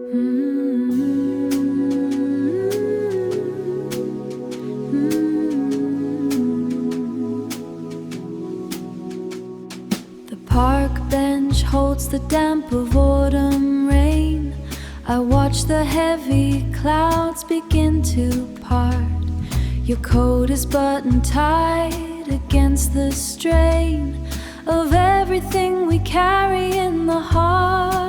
The park bench holds the damp of autumn rain. I watch the heavy clouds begin to part. Your coat is buttoned tight against the strain of everything we carry in the heart.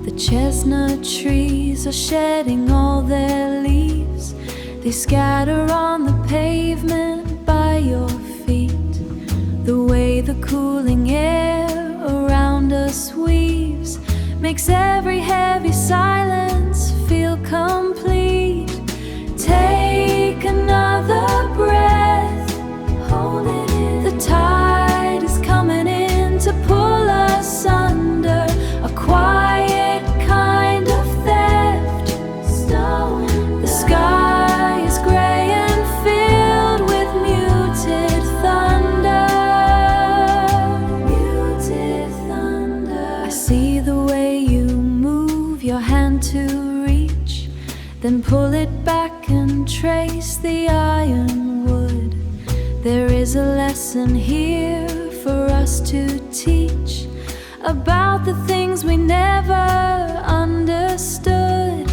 The chestnut trees are shedding all their leaves. They scatter on the pavement by your feet. The way the cooling air around us weaves makes every heavy silence feel complete. Take another breath, hold it in. The tide is coming in to pull us under. A quiet kind of theft. The sky is gray and filled with muted thunder. Muted thunder. I see the way you move your hand to reach, then pull it back and trace the iron wood. There is a lesson here for us to teach about the things we never understood.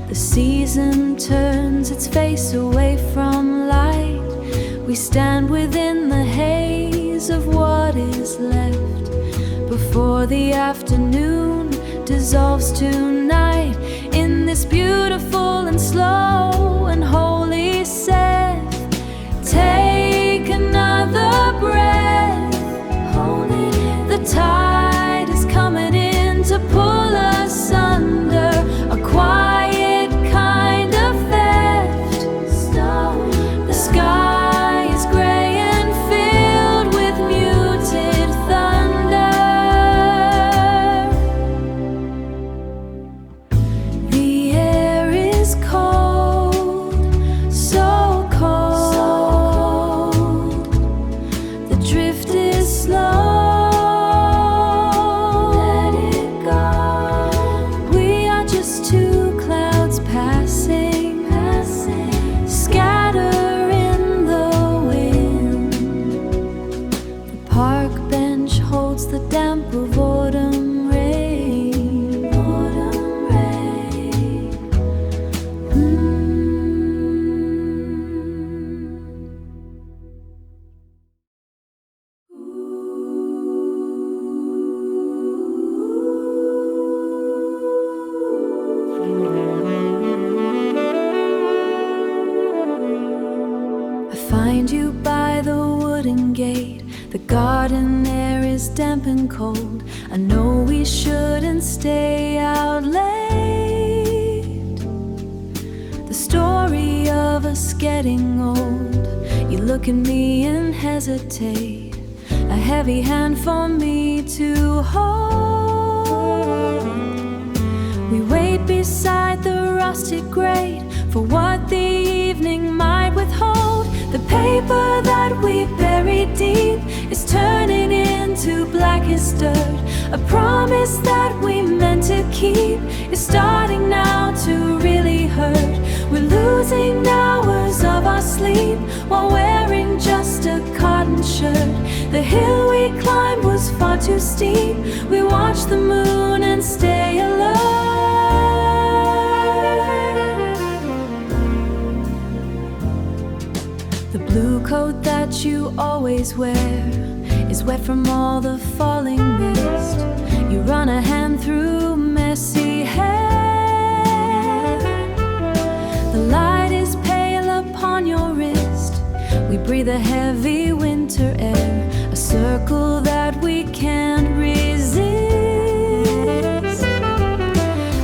The season turns its face away from light. We stand within the haze of what is left before the afternoon dissolves to night. In this beautiful and slow and holy set, take another breath, hold it in. The tide is coming in to pull us under. A quiet kind of theft. The sky is gray and filled with muted thunder. The air is cold, so cold. The drift is slow. Let it go. We are just two clouds passing, scatter in the wind. The park bench holds the damp of autumn rain. Autumn rain. I find you by the wooden gate. The garden air is damp and cold. I know we shouldn't stay out late. The story of us getting old. You look at me and hesitate. A heavy hand for me to hold. We wait beside the rusted grate for what the evening might withhold. The paper that we buried deep is turning into blackest dirt. A promise that we meant to keep is starting now to really hurt. We're losing hours of our sleep while wearing just a cotton shirt. The hill we climbed was far too steep. We watch the moon and stay alert. The blue coat that you always wear is wet from all the falling mist. You run a hand through messy hair. The light is pale upon your wrist. We breathe a heavy winter air, a circle that we can't resist.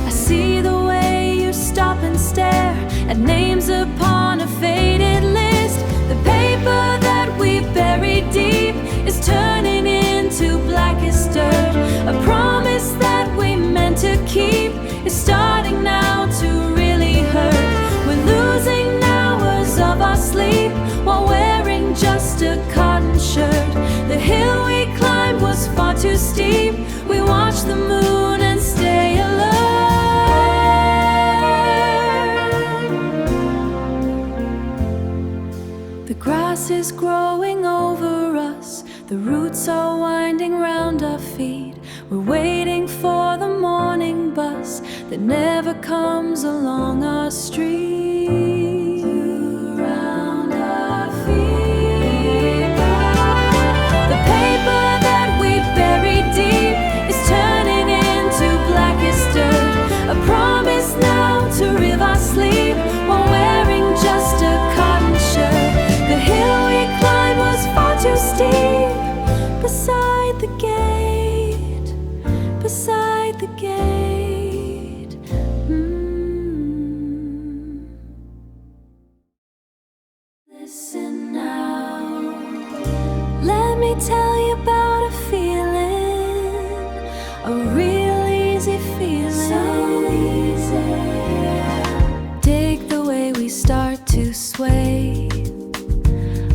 I see the way you stop and stare at names upon a faded list. The paper that we buried deep is turning into blackest dirt. A promise that we meant to keep is starting now to really hurt. We're losing hours of our sleep while wearing just a cotton shirt. The hill we climbed was far too steep. We watch the moon and stay alert. is growing over us. The roots are winding round our feet. We're waiting for the morning bus that never comes along our street. Round our feet. The paper that we buried deep is turning into blackest dirt. A promise now to rive our sleep while wearing just a cotton shirt. The hill we climbed was far too steep. Beside the gate, beside the gate. Listen now. Let me tell you about a feeling, a real easy feeling. So easy. Dig the way we start to sway,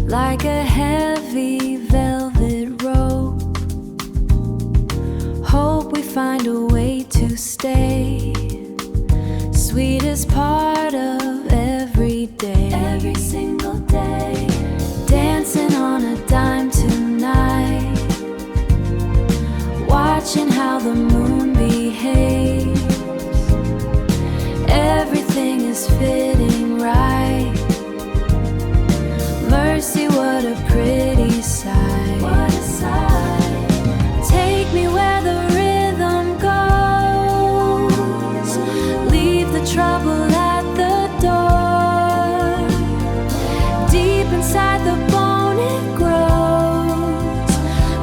like a heavy velvet rope. Hope we find a way to stay. Sweetest part of every day. Every single day. Dancing on a dime tonight. Watching how the moon behaves. Everything is fitting right. Mercy, what a pretty sight. What a sight. Take me where the rhythm goes. Leave the trouble at the door. Deep inside the bone it grows,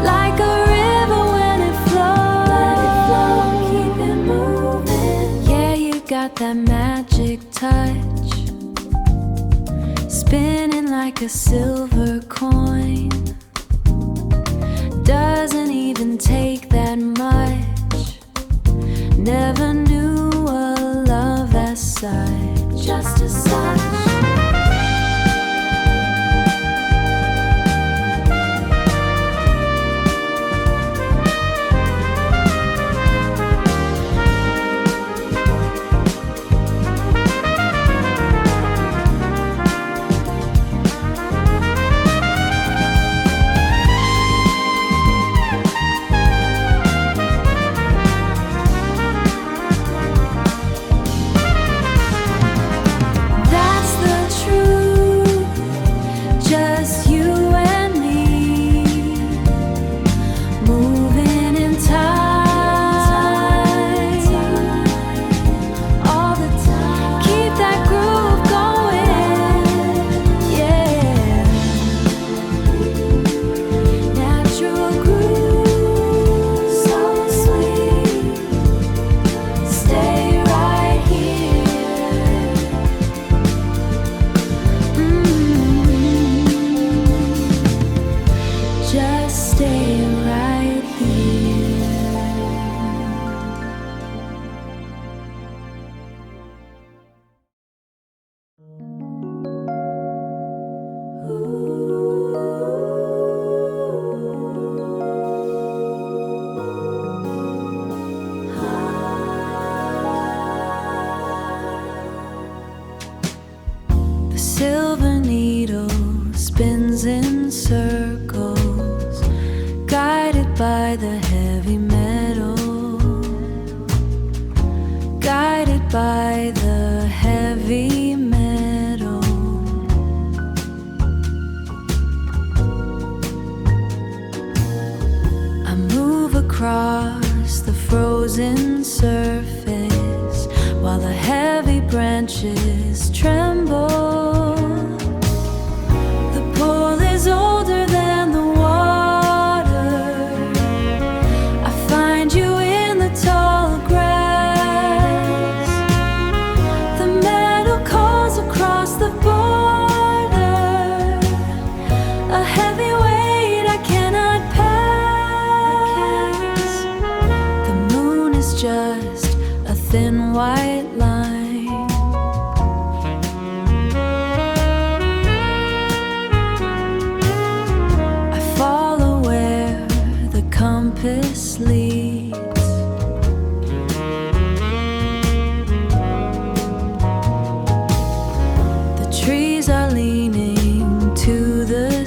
like a river when it flows. Let it flow, keep it moving. Yeah, you got that magic touch, spinning like a silver coin. Doesn't even take that much. Never knew a love as such. Just as such. In circles, guided by the heavy metal, guided by the heavy metal. I move across the frozen surface while the heavy branches tremble. Older than the water. I find you in the tall grass. The metal calls across the border. A heavy weight I cannot pass. The moon is just a thin white line. Compass leads. The trees are leaning to the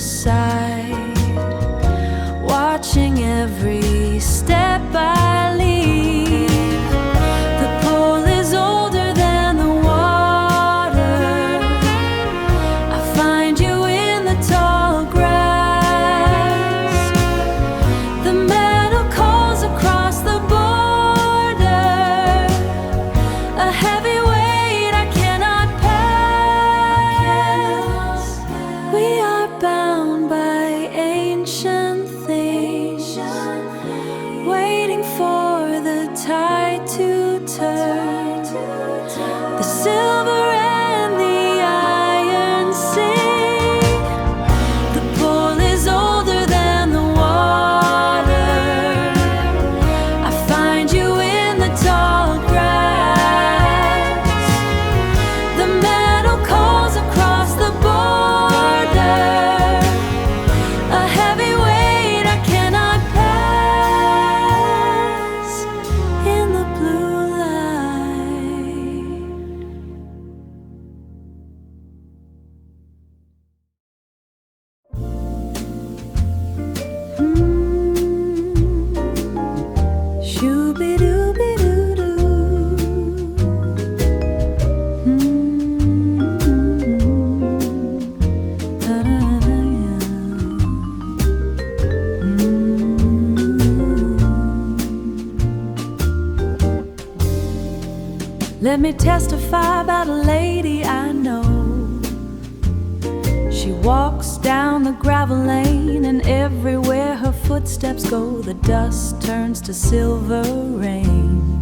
Let me testify about a lady I know. She walks down the gravel lane, and everywhere her footsteps go, the dust turns to silver rain.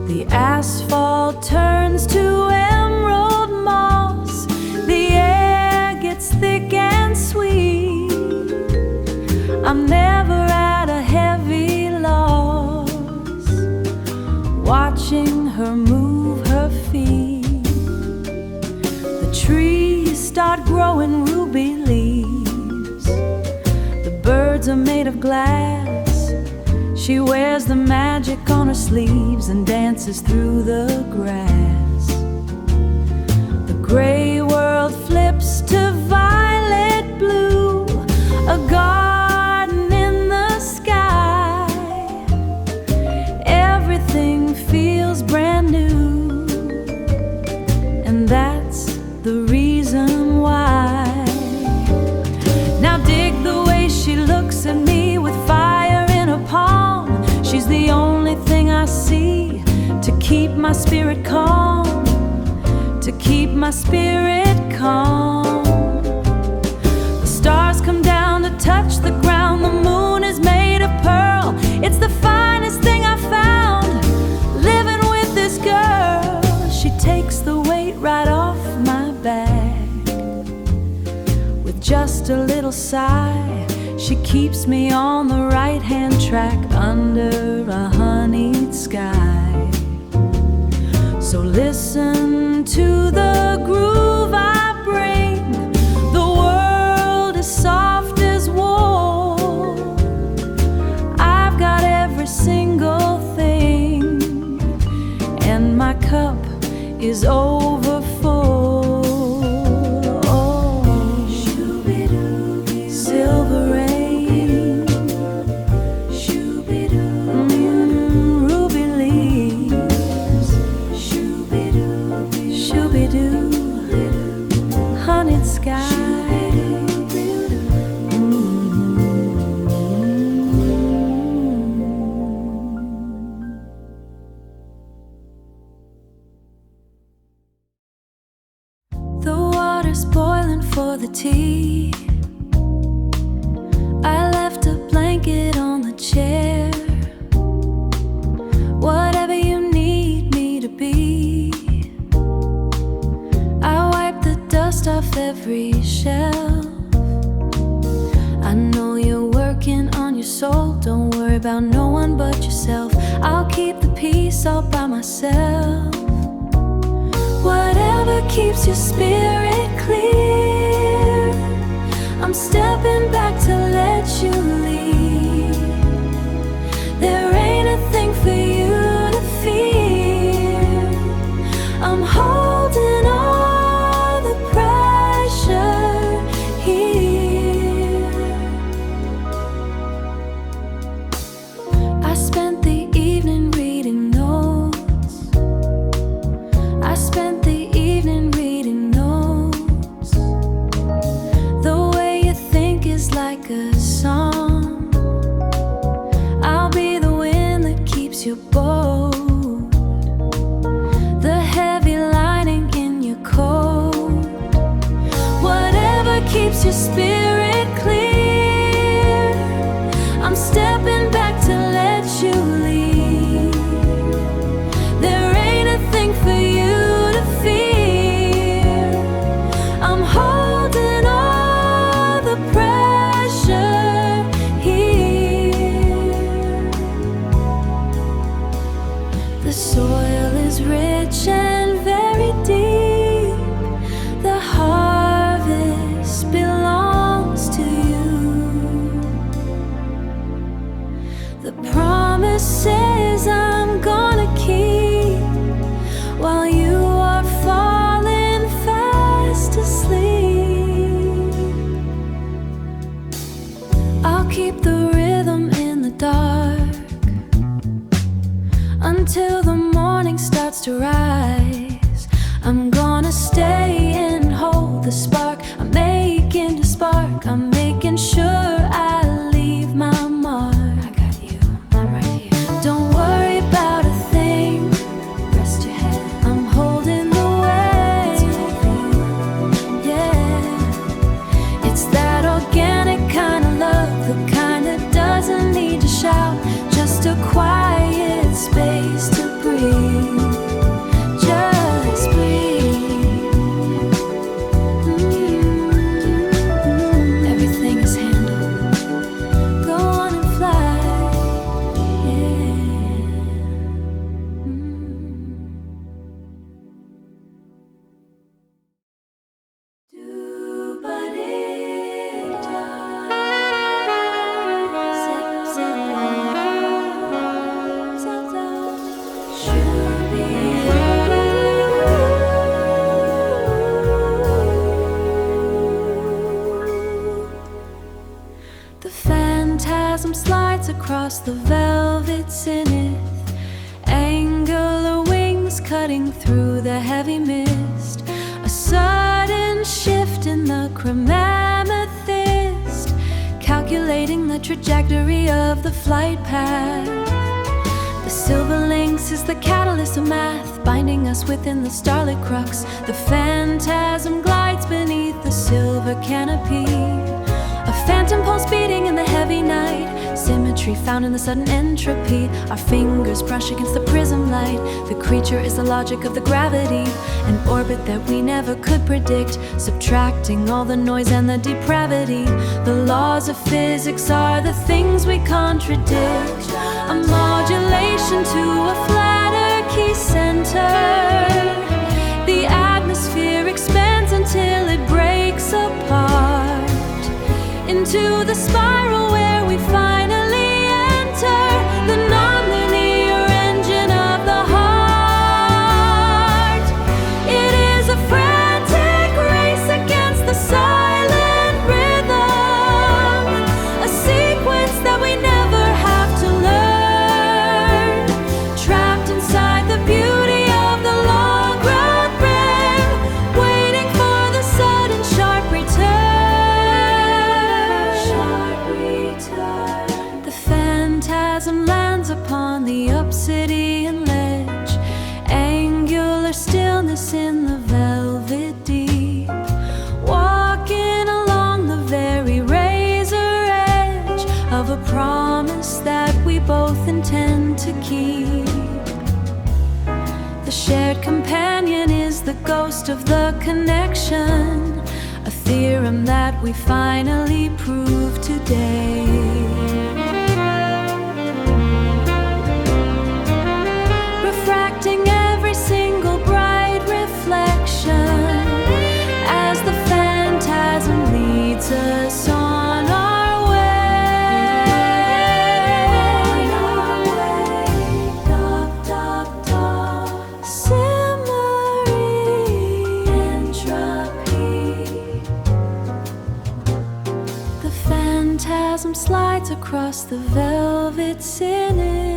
The asphalt turns to emerald moss. The air gets thick and sweet. I'm never at a heavy loss, watching her move her feet. The trees start growing ruby leaves. The birds are made of glass. She wears the magic on her sleeves and dances through the grass. The gray world flips to violet blue, a garden in the sky. Everything feels brand new, and that's the reason why. Now dig the way she looks at me with fire in her palm. She's the only thing I see to keep my spirit calm, to keep my spirit calm. The stars come down to touch the ground. The moon is made of pearl. It's the finest thing I found, living with this girl. She takes the weight right off my back. With just a little sigh, she keeps me on the right-hand track under a honeyed sky. So listen to the groove I bring. The world is soft as wool. I've got every single thing, and my cup is overfull. Silver rain, ruby leaves, shoo-be-doo, honeyed sky. The water's boiling for the tea. I left a blanket on the chair. Whatever you need me to be. I wipe the dust off every shelf. I know you're working on your soul. Don't worry about no one but yourself. I'll keep the peace all by myself. Whatever keeps your spirit clear, I'm stepping back to let you lead. There ain't a thing for you to fear. I'm holding all the pressure here. I spent the evening reading notes. I spent the evening reading notes. The way you think is like a song. I'll be the wind that keeps your boat, the heavy lining in your coat. Whatever keeps your spirit clear, I'm stepping back to let you lead. There ain't a thing for you to fear. I'm holding all the pressure here. The soil is rich and very deep. The harvest belongs to you. The promises I'm gonna keep while you are falling fast asleep. I'll keep the rhythm in the dark until the morning starts to rise. I'm gonna stay and hold the spark. I'm making the spark. I'm making sure I leave my mark. I got you, I'm right here. Don't worry about a thing. The phantasm slides across the velvet zenith, angular wings cutting through the heavy mist. A sudden shift in the chromamethyst, calculating the trajectory of the flight path. The silver lynx is the catalyst of math, binding us within the starlit crux. The phantasm glides beneath the silver canopy, a phantom pulse beating in the heavy night, symmetry found in the sudden entropy. Our fingers brush against the prism light. The creature is the logic of the gravity, an orbit that we never could predict, subtracting all the noise and the depravity. The laws of physics are the things we contradict, a modulation to a flatter key center. The atmosphere expands until it breaks apart into the spiral where we finally enter the nonlinear engine of the heart. It is a frantic race against the silent rhythm, a sequence that we never have to learn, trapped inside the beauty of the long-grown rim, waiting for the sudden sharp return. The phantasm lands upon the obsidian ledge, angular stillness in the velvet deep, walking along the very razor edge of a promise that we both intend to keep. The shared companion is the ghost of the connection, a theorem that we finally prove today. Refracting every single bright reflection as the phantasm leads us on our way. Simmering entropy. The phantasm slides across the velvet zenith.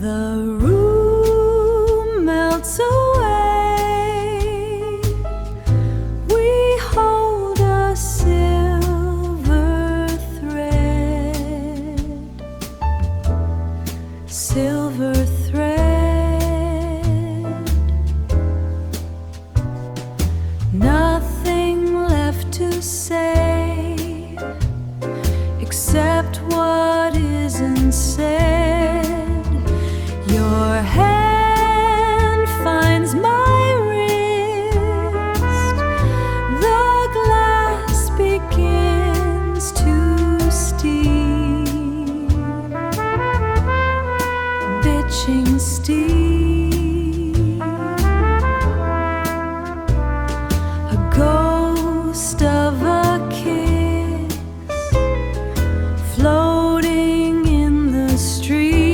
The room melts away. We hold a silver thread, silver thread. Nothing left to say except what isn't said. Your hand finds my wrist. The glass begins to steam, bitching steam. A ghost of a kiss floating in the stream.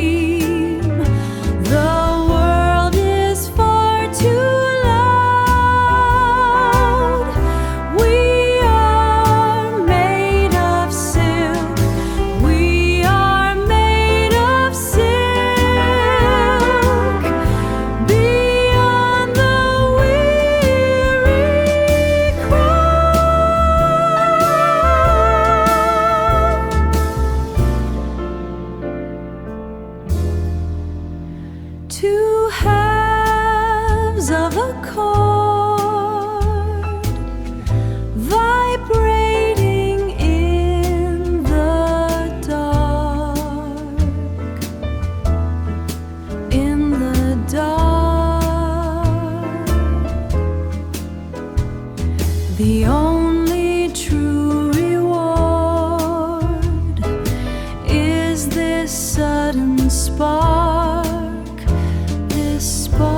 Two halves of a chord vibrating in the dark, in the dark. The only true reward is this sudden spark. the spoil.